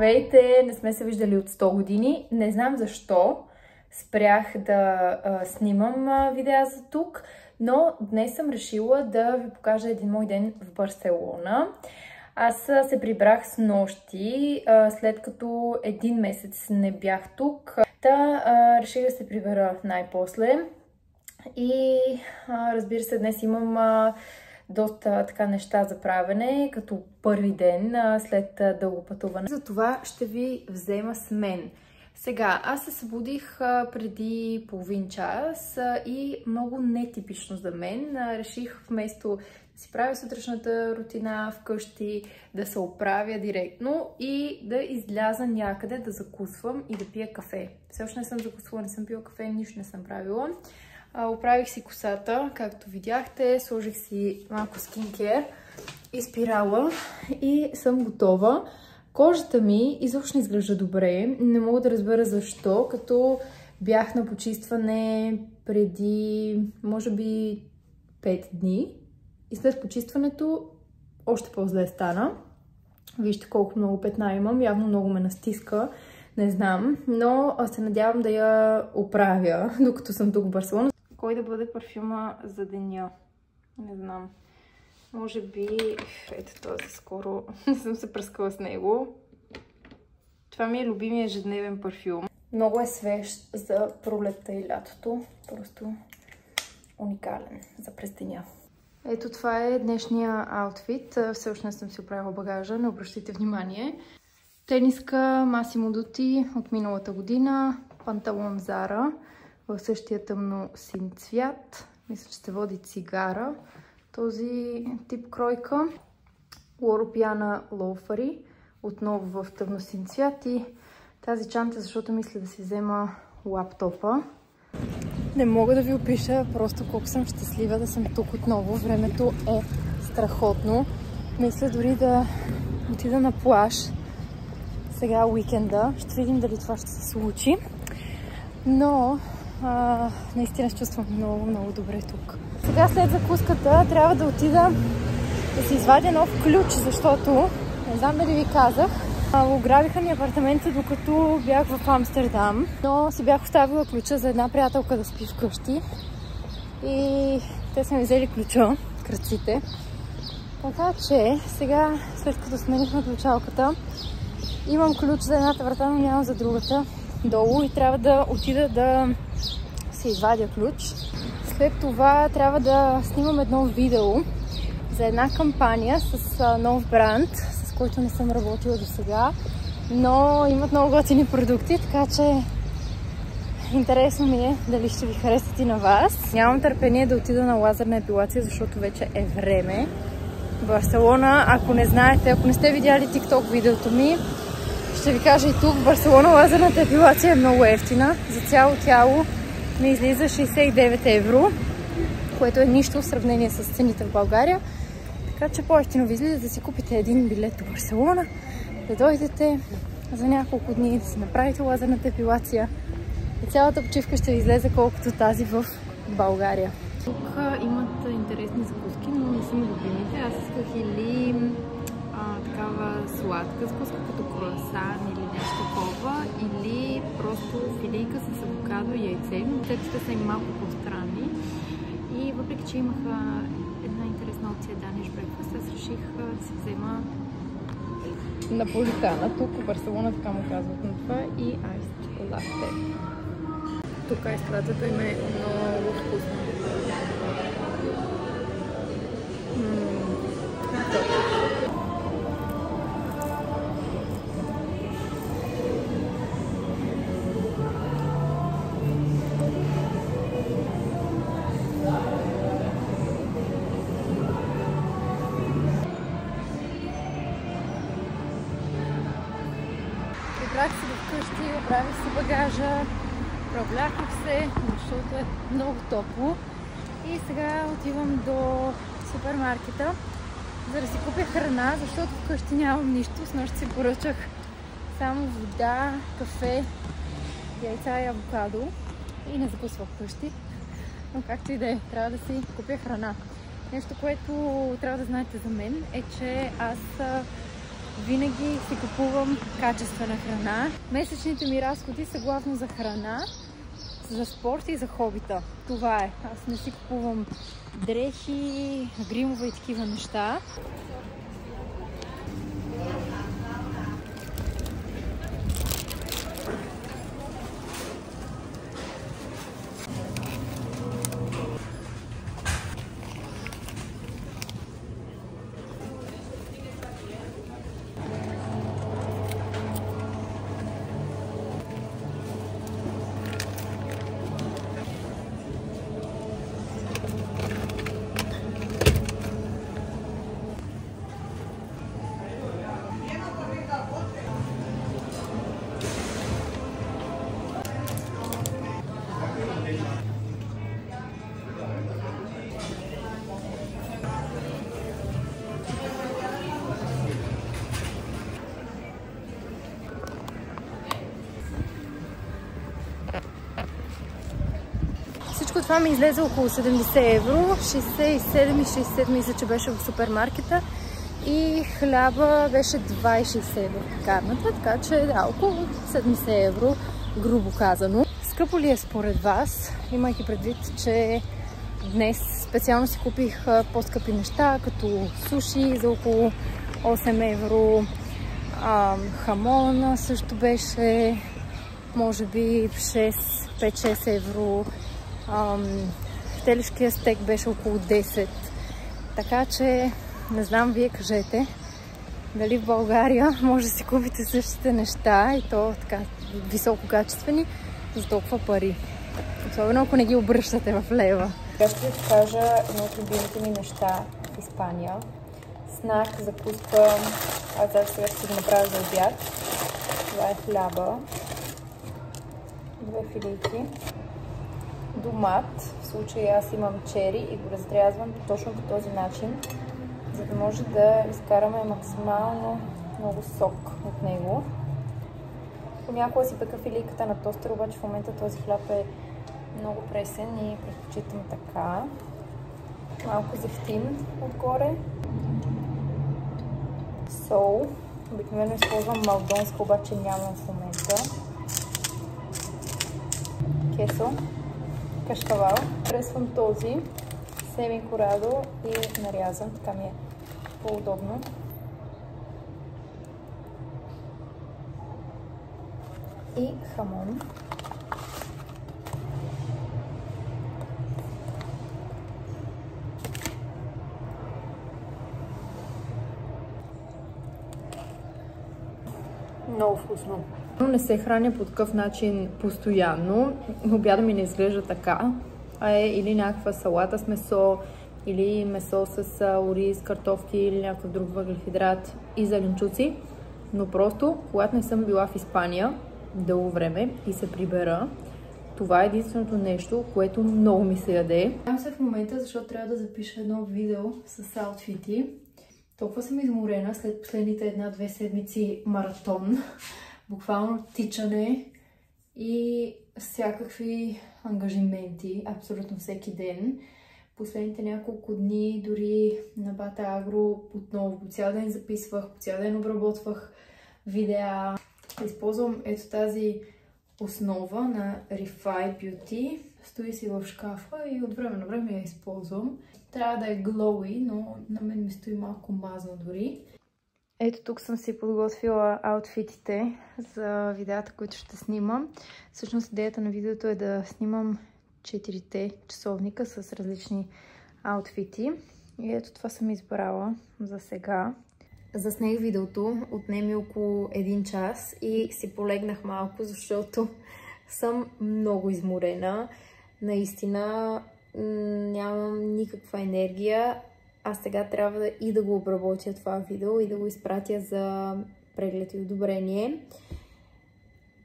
Здравейте! Не сме се виждали от 100 години. Не знам защо спрях да снимам видеа за тук, но днес съм решила да ви покажа един мой ден в Барселона. Аз се прибрах с нощи, след като един месец не бях тук. Реших да се прибера най-после. И разбира се, днес имам доста така неща за правене, като първи ден след дълго пътуване. Затова ще ви взема с мен. Сега, аз се събудих преди половин час и много нетипично за мен. Реших вместо да си правя сутрешната рутина вкъщи, да се оправя директно и да изляза някъде да закусвам и да пия кафе. Все още не съм закусвала, не съм пила кафе, нищо не съм правила. Оправих си косата, както видяхте, сложих си малко скинкер и спирала и съм готова. Кожата ми изобщо не изглежда добре, не мога да разбера защо, като бях на почистване преди, може би, 5 дни и след почистването още по-зле стана. Вижте колко много петна имам, явно много ме настиска, не знам, но се надявам да я оправя, докато съм тук в Барселона. Кой да бъде парфюма за деня? Не знам. Може би... Ето този, скоро не съм се пръскала с него. Това ми е любимия ежедневен парфюм. Много е свеж за пролетта и лятото. Просто уникален за през деня. Ето това е днешния аутфит. Все още не съм си оправила багажа, не обръщайте внимание. Тениска Massimo Dutti от миналата година. Панталон Zara в същия тъмно син цвят. Мисля, че се води цигара. Този тип кройка. Loro Piana лоуфари. Отново в тъмно син цвят. И тази чанта, защото мисля да си взема лаптопа. Не мога да ви опиша просто колко съм щастлива да съм тук отново. Времето е страхотно. Мисля дори да отида на плаж. Сега уикенда. Ще видим дали това ще се случи. Но наистина се чувствам много, много добре тук. Сега след закуската трябва да отида да си извадя нов ключ, защото не знам дали ви казах. Ограбиха ми апартамента докато бях в Амстердам, но си бях оставила ключа за една приятелка да спи вкъщи и те са ми взели ключа, кръците. Така че сега, след като сменихме ключалката, имам ключ за едната врата, но нямам за другата долу и трябва да отида да се извадя ключ. След това трябва да снимам едно видео за една кампания с нов бранд, с който не съм работила до сега, но имат много готини продукти, така че интересно ми е дали ще ви харесат и на вас. Нямам търпение да отида на лазерна епилация, защото вече е време. В Барселона, ако не знаете, ако не сте видяли TikTok видеото ми, ще ви кажа и тук, в Барселона лазерната епилация е много ефтина. За цяло тяло ми излиза 69 евро, което е нищо в сравнение с цените в България. Така че по-ефтино ви излиза да си купите един билет до Барселона, да дойдете за няколко дни, да си направите лазерната епилация. И цялата почивка ще ви излезе колкото тази в България. Тук имат интересни закуски, но не са ми любимите. Аз исках или такава сладка закуска, като круасан или нещо такова, или просто филийка с авокадо и яйце. Рецептите са им малко по-странни. И въпреки, че имаха една интересна опция Danish Breakfast, аз реших да си взема наполитана. Тук в Барселона така му казват на това и айс латте. Тук айс латтето им е много вкусно. Прибрах се до вкъщи, оправих си багажа, провлякох се, защото е много топло. И сега отивам до супермаркета, за да си купя храна, защото вкъщи нямам нищо. С нощ си поръчах само вода, кафе, яйца и авокадо и не закусвах вкъщи. Но както и да е, трябва да си купя храна. Нещо, което трябва да знаете за мен е, че аз Винаги си купувам качествена храна. Месечните ми разходи са главно за храна, за спорт и за хобита. Това е. Аз не си купувам дрехи, гримове и такива неща. Всичко това ми излезе около 70 евро, 67 и 60 мисля, че беше в супермаркета и хляба беше 2,60 в пекарната, така че да, около 70 евро, грубо казано. Скъпо ли е според вас, имайки предвид, че днес специално си купих по-скъпи неща, като суши за около 8 евро, хамона също беше може би 5-6 евро, телешкия стек беше около 10, така че не знам, вие кажете дали в България може да си купите същите неща и то така висококачествени за толкова пари, особено ако не ги обръщате в лева. Сега ще ви покажа едно от любимите ми неща в Испания. Снак, закуска, аз сега ще го направя за обяд. Това е хляба, 2 филийки, домат, в случая аз имам чери и го разрязвам точно по този начин, за да може да изкараме максимално много сок от него. Понякога си пека филийката на тостер, обаче в момента този хляб е много пресен и предпочитам така. Малко зехтин отгоре. Сол. Обикновено използвам малдонска, обаче нямам в момента. Кесо. Кашкавал. Пресвам този семи корадо и нарязан. Така ми е по-удобно. И хамон. Много вкусно. Не се храня по такъв начин постоянно. Обяда ми не изглежда така. А е или някаква салата с месо, или месо с ориз, картофки или някакъв друг въглехидрат и зеленчуци. Но просто, когато не съм била в Испания дълго време и се прибера, това е единственото нещо, което много ми се яде. Знам се в момента, защото трябва да запиша едно видео с аутфити. Толкова съм изморена след последните 1-2 седмици маратон. Буквално тичане и всякакви ангажименти, абсолютно всеки ден. Последните няколко дни дори на Бата Агро отново по цял ден записвах, по цял ден обработвах видеа. Използвам ето тази основа на Refy Beauty. Стои си в шкафа и от време на време я използвам. Трябва да е glowy, но на мен ми стои малко мазно дори. Ето тук съм си подготвила аутфитите за видеята, които ще снимам. Всъщност идеята на видеото е да снимам 4-те часовника с различни аутфити. И ето това съм избрала за сега. Заснех видеото, отнеми около 1 час и си полегнах малко, защото съм много изморена. Наистина нямам никаква енергия. Аз сега трябва и да го обработя това видео и да го изпратя за преглед и одобрение.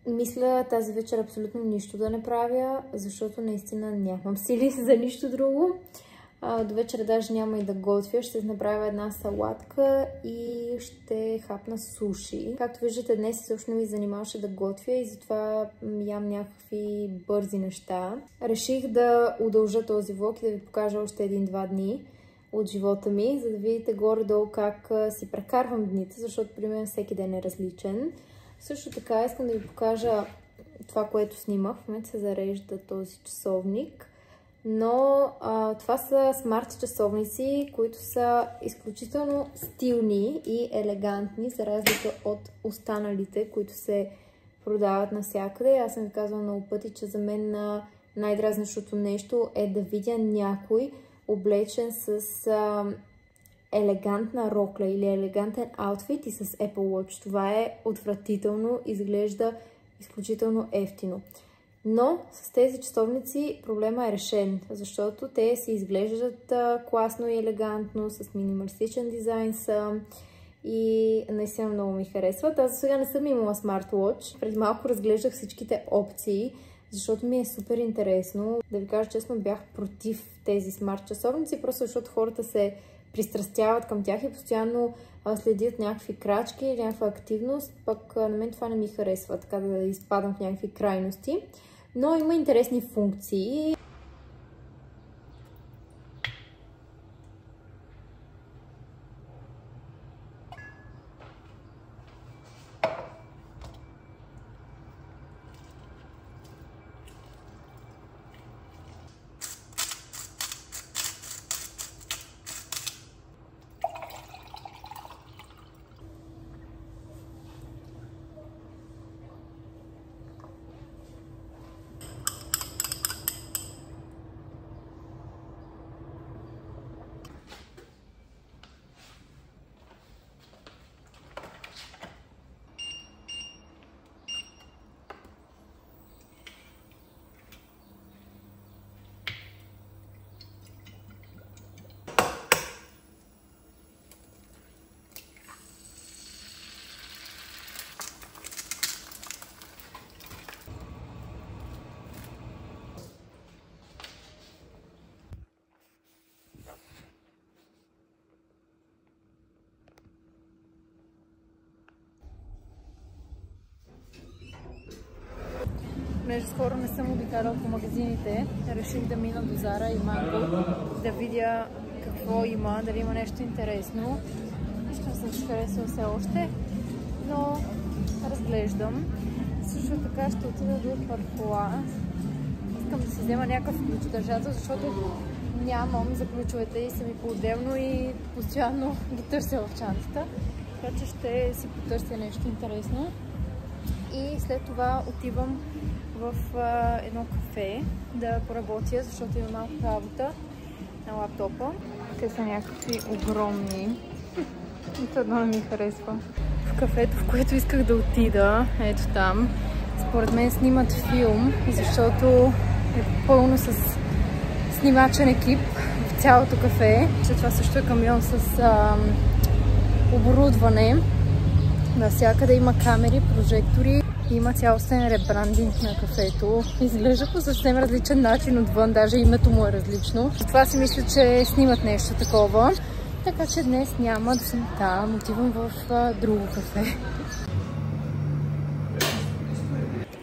Мисля тази вечер абсолютно нищо да не правя, защото наистина нямам сили за нищо друго. До вечера даже няма и да готвя. Ще направя една салатка и ще хапна суши. Както виждате, днес също ми занимаваше да готвя и затова ям някакви бързи неща. Реших да удължа този влог и да ви покажа още 1-2 дни. от живота ми, за да видите горе-долу как си прекарвам дните, защото при мен всеки ден е различен. Също така искам да ви покажа това, което снимах. В момента се зарежда този часовник. Но това са смарт часовници, които са изключително стилни и елегантни, за разлика от останалите, които се продават навсякъде. Аз съм ви казвала много пъти, че за мен най-дразнещото нещо е да видя някой облечен с елегантна рокля или елегантен аутфит и с Apple Watch. Това е отвратително, изглежда изключително ефтино. Но с тези часовници проблема е решен, защото те си изглеждат класно и елегантно, с минималистичен дизайн са и наистина много ми харесват. Аз сега не съм имала смарт-уотч. Преди малко разглеждах всичките опции, защото ми е супер интересно. Да ви кажа честно, бях против тези смарт часовници, просто защото хората се пристрастяват към тях и постоянно следят някакви крачки или някаква активност, пък на мен това не ми харесва, така да изпадам в някакви крайности. Но има интересни функции. Понеже скоро не съм обикалял по магазините, реших да мина до Зара и Манго, да видя какво има, дали има нещо интересно. Нищо не съм се харесала все още, но разглеждам. Също така ще отида до Парфуа. Искам да си взема някакъв ключодържател, защото нямам за ключовете и са ми по-отделно и постоянно ги търся в чантата. Така че ще си потърся нещо интересно. И след това отивам в едно кафе да поработя, защото има малко работа на лаптопа. Те са някакви огромни. Нито едно не ми харесва. В кафето, в което исках да отида, ето там, според мен снимат филм, защото е пълно с снимачен екип в цялото кафе. Че това също е камион с оборудване. Навсякъде има камери, прожектори. Има цялостен ребрандинг на кафето. Изглежда по съвсем различен начин отвън, даже името му е различно. Това си мисля, че снимат нещо такова. Така че днес няма да съм там, отивам в друго кафе.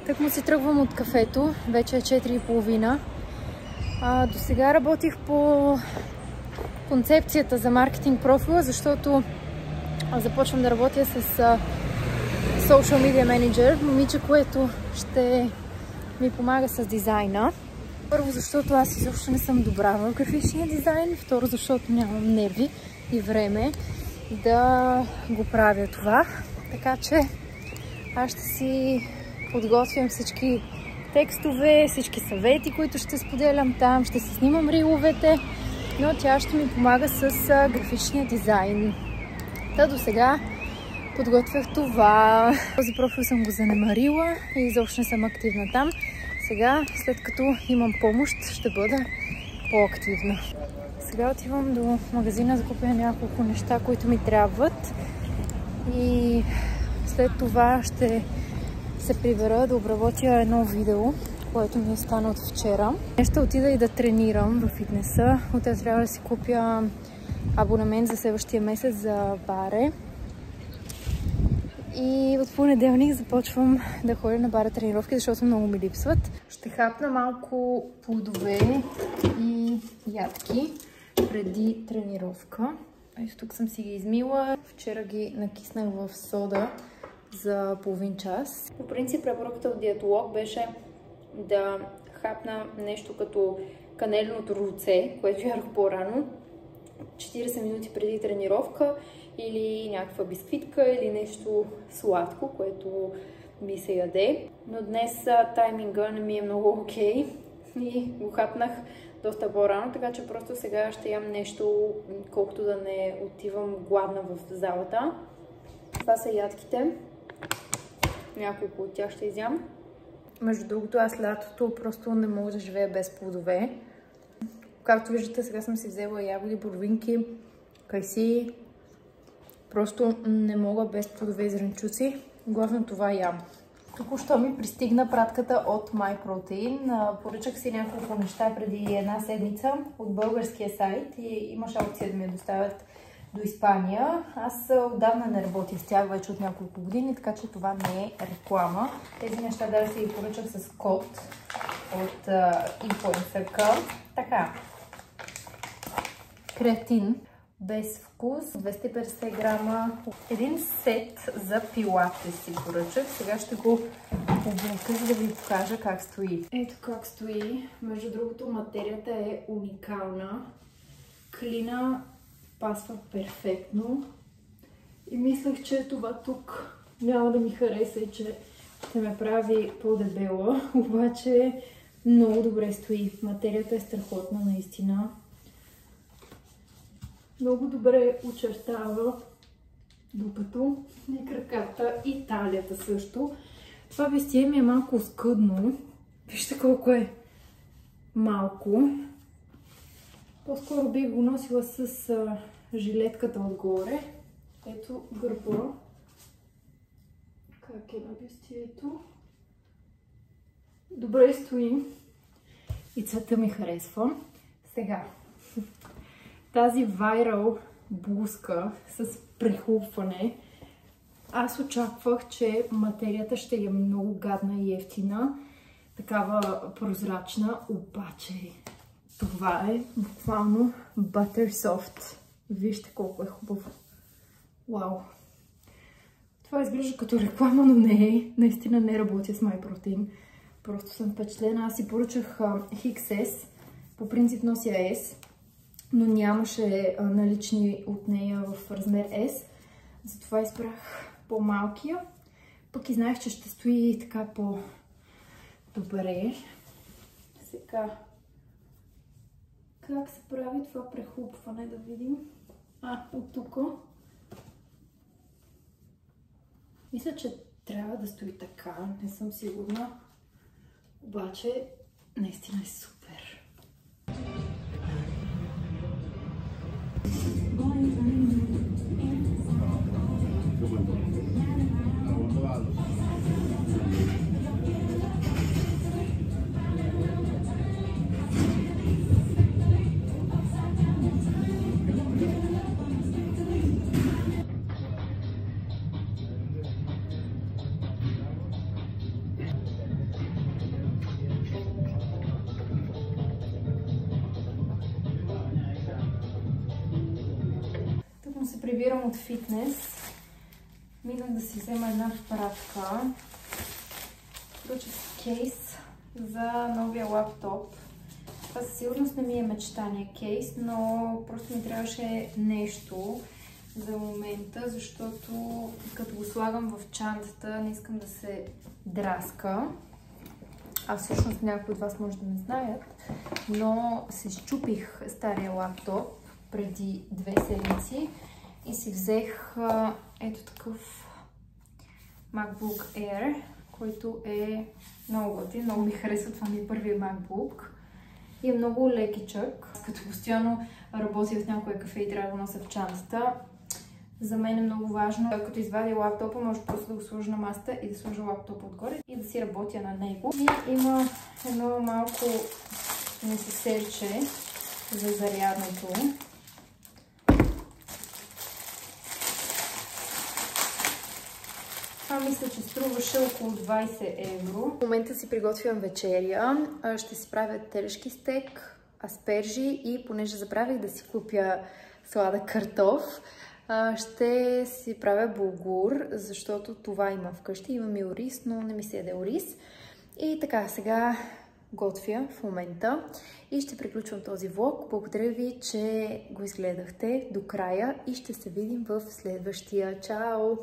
Так му си тръгвам от кафето, вече е 4:30. До сега работих по концепцията за маркетинг профила, защото започвам да работя с Social Media Manager, момиче, което ще ми помага с дизайна. Първо, защото аз изобщо не съм добра в графичния дизайн. Второ, защото нямам нерви и време да го правя това. Така че аз ще си подготвям всички текстове, всички съвети, които ще споделям там. Ще си снимам риловете, но тя ще ми помага с графичния дизайн. Та до сега подготвях това. Този профил съм го занемарила и изобщо не съм активна там. Сега, след като имам помощ, ще бъда по-активна. Сега отивам до магазина, закупя няколко неща, които ми трябват. И след това ще се прибера да обработя едно видео, което ми е стана от вчера. Ще отида и да тренирам в фитнеса. Утре трябва да си купя абонамент за следващия месец за баре. И от понеделник започвам да ходя на бара тренировки, защото много ми липсват. Ще хапна малко плодове и ядки. преди тренировка. Ето тук съм си ги измила. Вчера ги накиснах в сода за половин час. По принцип препоръката от диетолог беше да хапна нещо като канеленото руце, което ядох по-рано, 40 минути преди тренировка, или някаква бисквитка, или нещо сладко, което ми се яде. Но днес тайминга не ми е много окей и го хапнах доста по-рано, така че просто сега ще ям нещо, колкото да не отивам гладна в залата. Това са ядките. Няколко от тях ще изям. Между другото, аз лятото просто не мога да живея без плодове. Както виждате, сега съм си взела ягоди, боровинки, кайси. Просто не мога без плодове и зеленчуци. Главно това ям. Току-що ми пристигна пратката от MyProtein. Поръчах си няколко неща преди една седмица от българския сайт и имаше опция да ми я доставят до Испания. Аз отдавна не работя с тях вече от няколко години, така че това не е реклама. Тези неща даже си ги поръчах с код от Influencer. Така. Креатин. Без вкус, 250 грама. Един сет за пилатес си поръчах. Сега ще го облека, за да ви покажа как стои. Ето как стои. Между другото, материята е уникална. Клина пасва перфектно. И мислех, че това тук няма да ми хареса и че ще ме прави по-дебела. Обаче много добре стои. Материята е страхотна, наистина. Много добре очертава дупето и краката и талията също. Това вестие ми е малко скъдно. Вижте колко е малко. По-скоро бих го носила с жилетката отгоре. Ето гърба. Как е на вестието? Добре стои. И цвета ми харесва. Сега. Тази вайрал блузка с прихлупване. Аз очаквах, че материята ще е много гадна и ефтина. Такава прозрачна, обаче това е буквално butter soft. Вижте колко е хубаво. Вау! Това изглежда като реклама, но не е. Наистина не работя с MyProtein. Просто съм впечатлена. Аз си поръчах XS. По принцип нося S. Но нямаше налични от нея в размер S. Затова избрах по-малкия. Пък и знаех, че ще стои така по-добре. Сега, как се прави това прехлупване, да видим. От тук. Мисля, че трябва да стои така. Не съм сигурна. Обаче, наистина е супер. Се прибирам от фитнес. Минах да си взема една пратка. Поръчах кейс за новия лаптоп. Това със сигурност не ми е мечтания кейс, но просто ми трябваше нещо за момента, защото като го слагам в чантата, не искам да се драска. А всъщност някои от вас може да не знаят, но се счупих стария лаптоп преди 2 седмици. И си взех ето такъв MacBook Air, който е много готин. Много ми харесва, това ми е първият MacBook. И е много лекичък. Като постоянно работя в някое кафе и трябва да го нося в чантата, за мен е много важно, като извадя лаптопа, може просто да го сложа на масата и да сложа лаптопа отгоре и да си работя на него. И има едно малко несесерче за зарядното. Мисля, че струваше около 20 евро. В момента си приготвям вечеря. Ще си правя телешки стек, аспержи и понеже забравих да си купя сладък картоф, ще си правя булгур, защото това има вкъщи. Имам и ориз, но не ми се яде ориз. И така, сега готвя в момента и ще приключвам този влог. Благодаря ви, че го изгледахте до края и ще се видим в следващия. Чао!